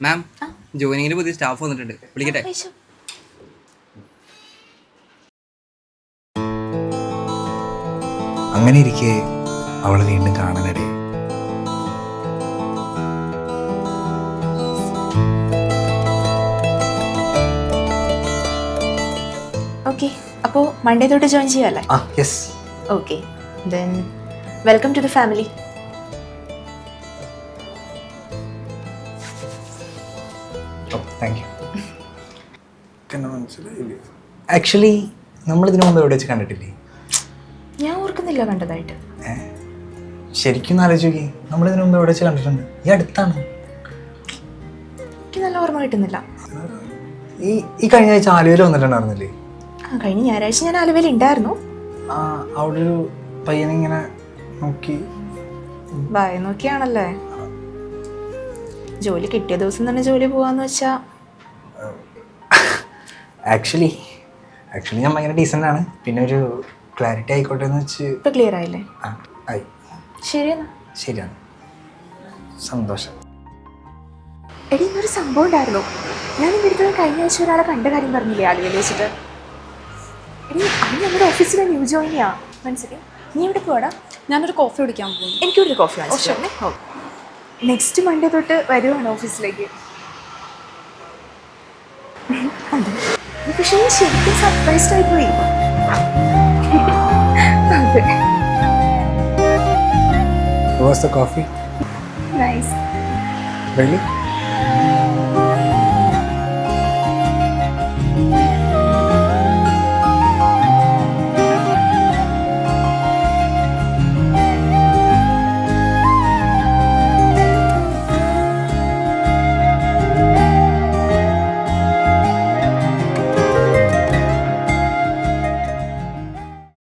മാം, ജോയിനിങ്ങിന് പുതിയ സ്റ്റാഫ് വന്നിട്ടുണ്ട്, വിളിക്കട്ടെ? അങ്ങനെ ഇരിക്കെ അവളെ വീണ്ടും കാണാനിടയായി. ഓക്കെ, അപ്പോൾ മൺഡേ തൊട്ട് ജോയിൻ ചെയ്യാമല്ലേ? Yes. Okay, then welcome to the family. Thank you. Actually നമ്മളിതിനു മുമ്പ് എവിടെ വെച്ച് കണ്ടിട്ടില്ലേ? ഞാൻ ഓർക്കുന്നില്ല കണ്ടതായിട്ട്. ശരിക്കും ആലോചിക്കേ, നമ്മളിതിനു മുമ്പ് എവിടെ വെച്ച് കണ്ടിട്ടുണ്ട്? ഈ അടുത്താണ്. എനിക്ക് നല്ല ഓർമ്മ കിട്ടുന്നില്ല. ഈ കഴിഞ്ഞ ആഴ്ച ആലുവയിൽ വന്നിട്ടുണ്ടായിരുന്നില്ലേ? കഴിഞ്ഞ ഞായറാഴ്ച ഞാൻ ആലുവയിൽ ഉണ്ടായിരുന്നു. അവിടെ ഒരു പയ്യനിങ്ങനെ നോക്കി ഭയ നോക്കിയാണല്ലേ? ജോലി കിട്ടിയ ദിവസം തന്നെ ജോലി പോവാന്ന് വെച്ചാ ആക്ച്വലി ഞാൻ ഭയങ്കര ഡീസൻ്റ് ആണ്. പിന്നെ ഒരു ക്ലാരിറ്റി ആയിക്കോട്ടെ എന്ന് വെച്ച്. ഇപ്പൊ ക്ലിയർ ആയില്ലേ? ആയി. ശരിയാണ്. സന്തോഷം. എടി, ഇന്നൊരു സംഭവം ഉണ്ടായിരുന്നു. ഞാൻ ഇവിടെ അടുത്ത് കഴിഞ്ഞ ആഴ്ച ഒരാളെ കണ്ട കാര്യം പറഞ്ഞില്ലേ ആലുവയിൽ വെച്ചിട്ട്? എടി, അത് നമ്മുടെ ഓഫീസിലെ ന്യൂ ജോയിനിയാ. മനസ്സിലായി? നീ എവിടെ പോവാടാ? ഞാനൊരു കോഫി കുടിക്കാൻ പോകും. എനിക്കൊരു കോഫി വാങ്ങിച്ചോളേ. നെക്സ്റ്റ് മൺഡേ തൊട്ട് വരുവാണ് ഓഫീസിലേക്ക്. അതെ, പക്ഷേ ശരിക്കും സർപ്രൈസ്ഡ് ആയിപ്പോയി. അതെ, How was the coffee? Nice. Really?